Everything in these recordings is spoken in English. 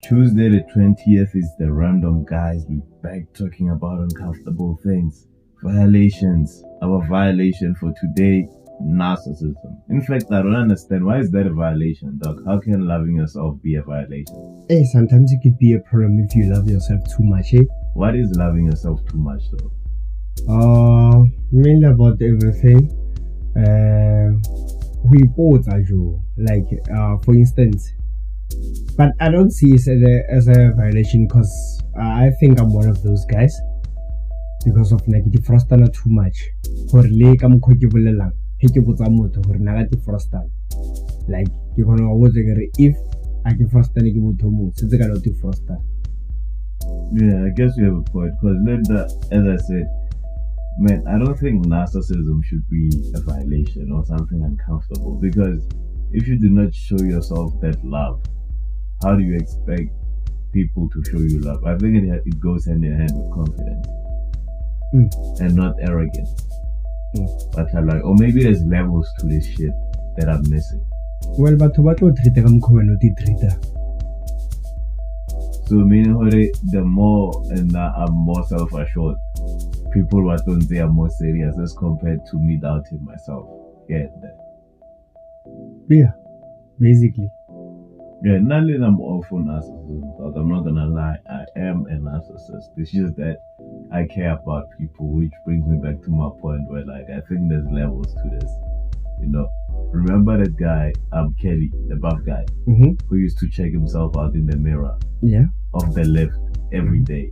Tuesday the 20th is the random guys. We're back talking about uncomfortable things. Violations. Our violation for today, narcissism. In fact, I don't understand. Why is that a violation, Doc? How can loving yourself be a violation? Hey, sometimes it could be a problem if you love yourself too much, eh? What is loving yourself too much, though? Mainly about everything. We both are you. Like, for instance, but I don't see it as a violation because I think I'm one of those guys because of negative frustana too much. For like I'm quotable like you can if I can frustana Yeah, I guess you have a point. Because as I said, man, I don't think narcissism should be a violation or something uncomfortable. Because if you do not show yourself that love, how do you expect people to show you love? I think it goes hand in hand with confidence and not arrogance. But I like, or maybe there's levels to this shit that I'm missing. Well, but what treat treater? So meaning the more and I'm more self-assured, people what don't say I'm more serious as compared to me doubting myself. Yeah, basically. Yeah, not that I'm all for narcissism, but I'm not gonna lie, I am a narcissist. It's just that I care about people, which brings me back to my point where like I think there's levels to this. You know, remember that guy, Kelly, the buff guy, who used to check himself out in the mirror of the left every day.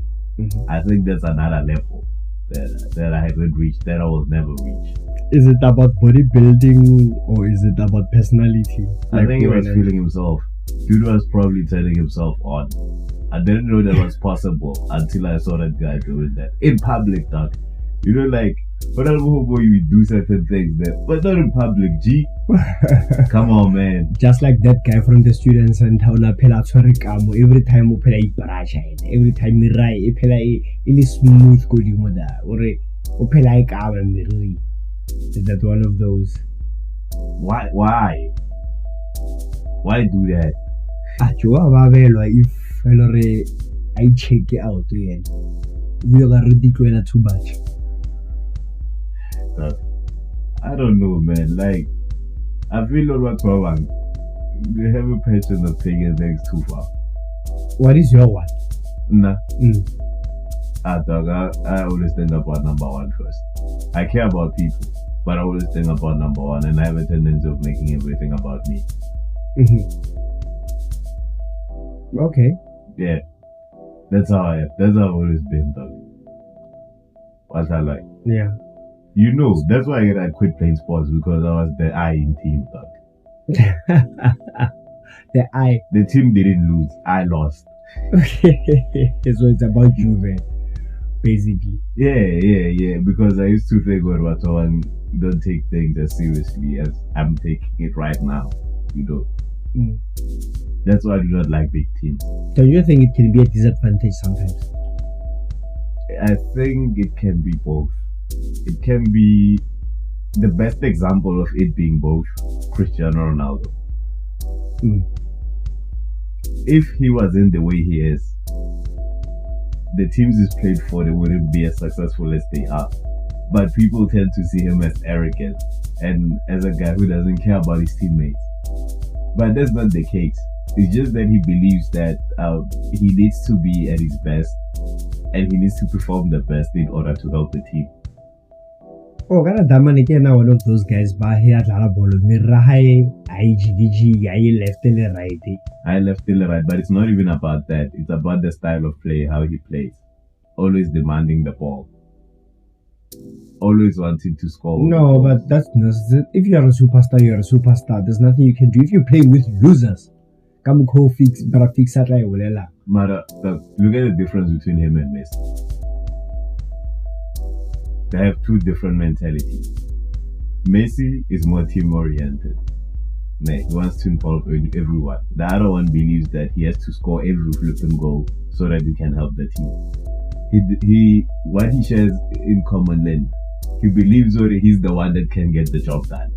I think there's another level that I haven't reached, that I will never reach. Is it about bodybuilding or is it about personality? I think he was feeling himself. Dude was probably turning himself on. I didn't know that was possible until I saw that guy doing that in public, dog. You know, like, but I don't know why you do certain things there, but not in public, G. Come on, man. Just like that guy from the students and how na pela tshwarikamo every time o pela ibrasha every time you rai e pela it is smooth godimo da or o pela ikaba miriri. Is that one of those? Why do that? If I check it out again, we are ridiculous too much. I don't know, man. Like, I feel like they have a passion of taking things too far. What is your one? Nah. Dog, I always think about number one first. I care about people, but I always think about number one, and I have a tendency of making everything about me. Okay. Yeah. That's how I am. That's how I've always been, dog. What I like. Yeah. You know, that's why I quit playing sports, because I was the I in team, dog. The team didn't lose. I lost. So it's about you, man. Basically. Yeah. Because I used to think when don't take things as seriously as I'm taking it right now. You know. That's why I do not like big teams. Don't you think it can be a disadvantage sometimes? I think it can be both. It can be the best example of it being both Cristiano Ronaldo. If he wasn't the way he is, the teams he's played for, they wouldn't be as successful as they are. But people tend to see him as arrogant and as a guy who doesn't care about his teammates. But that's not the case. It's just that he believes that he needs to be at his best and he needs to perform the best in order to help the team. Oh, God, Daman again, one of those guys, but he had a ball. I left till right. I left till right, but it's not even about that. It's about the style of play, how he plays. Always demanding the ball. Always wanting to score. No, but that's not. If you are a superstar, you're a superstar. There's nothing you can do. If you play with losers, come go fix that like Ulela. Mara, look at the difference between him and Messi. They have two different mentalities. Messi is more team oriented. He wants to involve everyone. The other one believes that he has to score every flipping goal so that he can help the team. What he shares in common then, he believes that he's the one that can get the job done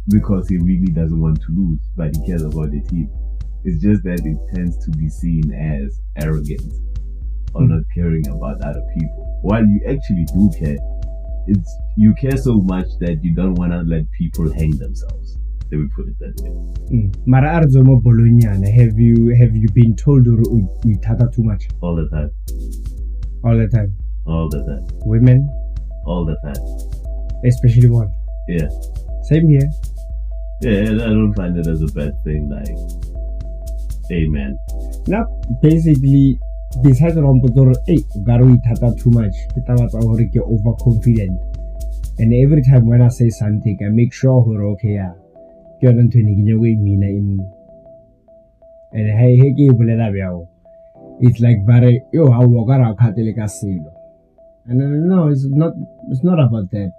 because he really doesn't want to lose, but he cares about the team. It's just that it tends to be seen as arrogance or not caring about other people. While you actually do care, you care so much that you don't want to let people hang themselves. Let me put it that way. Mara arzomo bolonyana. Have you been told we tata too much? All the time. All the time. All the time. Women? All the time. Especially one. Yeah. Same here. Yeah, I don't find it as a bad thing. Like, hey man. Now, basically, besides Rompotor, hey, Garu tata too much. Kita overconfident. And every time when I say something, I make sure we're okay. Yeah. And it's like bare yo how wagara kateleka silo. And no, it's not about that.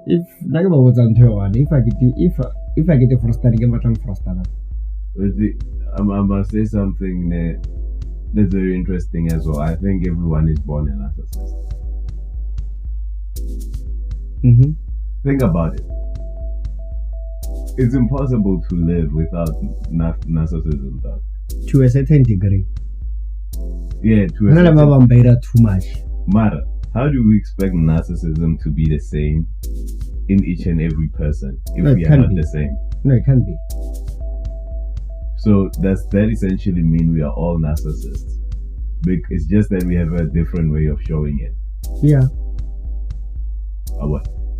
If like about what's on if I get a frustrated, I'm frustrated. I must say something that's very interesting as well. I think everyone is born a narcissist. Think about it. It's impossible to live without narcissism, dog. To a certain degree. Yeah, to a certain degree. Too much. Mara, how do we expect narcissism to be the same in each and every person if we are not the same? No, it can't be. So does that essentially mean we are all narcissists? It's just that we have a different way of showing it. Yeah.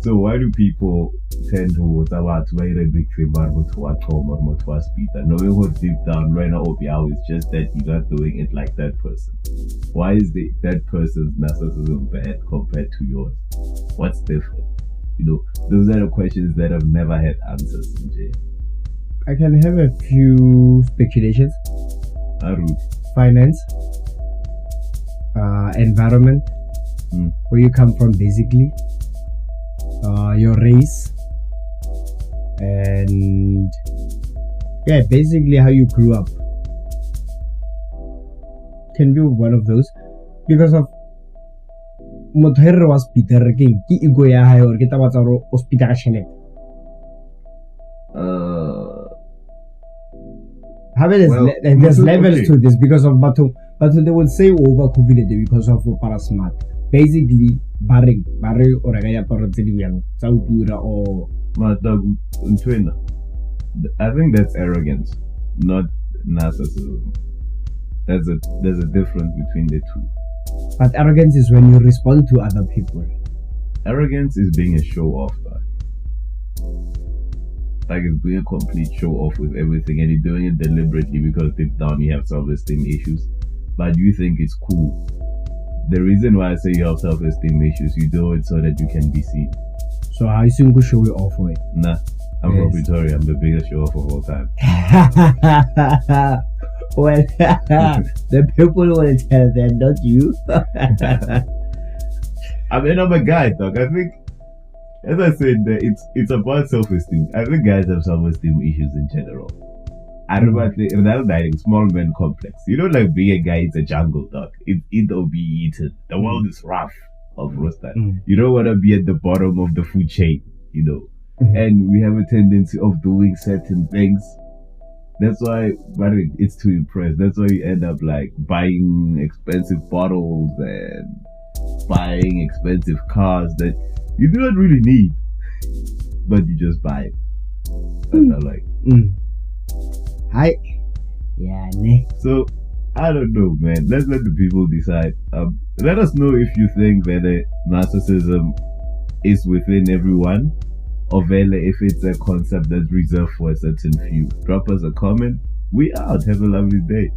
So why do people tend to write a big thing about knowing what deep down right now it's just that you're not doing it like that person? Why is that person's narcissism bad compared to yours? What's different? Those are the questions that have never had answers, MJ. I can have a few speculations. Finance, environment, where you come from basically, your race, and yeah, basically how you grew up can be one of those, because of mother was Peter King ki ego ya hae or kita batsa ro hospital ka tšhelete. There's levels to this because of but they would say overconfident because of parasmart. Basically, barring or gaya para tse or I think that's arrogance, not narcissism. There's a difference between the two. But arrogance is when you respond to other people. Arrogance is being a show off, like it's being a complete show off with everything, and you're doing it deliberately because deep down you have self-esteem issues, but you think it's cool. The reason why I say you have self-esteem issues, you do it so that you can be seen. So how you going to show it off with? Nah, I'm from Pretoria. I'm the biggest show off of all time. Well, the people will tell that, not you. I mean, I'm a guy, dog. I think, as I said, it's about self-esteem. I think guys have self-esteem issues in general. I remember another dating small man complex. Like being a guy, it's a jungle, dog. It's eat or be eaten. The world is rough of roasted. You don't want to be at the bottom of the food chain, And we have a tendency of doing certain things. That's why, but it's to impress. That's why you end up like buying expensive bottles and buying expensive cars that you do not really need, but you just buy it. That's how like. Hi. Yeah, ne. So I don't know, man. Let's let the people decide. Let us know if you think whether narcissism is within everyone, or whether if it's a concept that's reserved for a certain few. Drop us a comment. We out. Have a lovely day.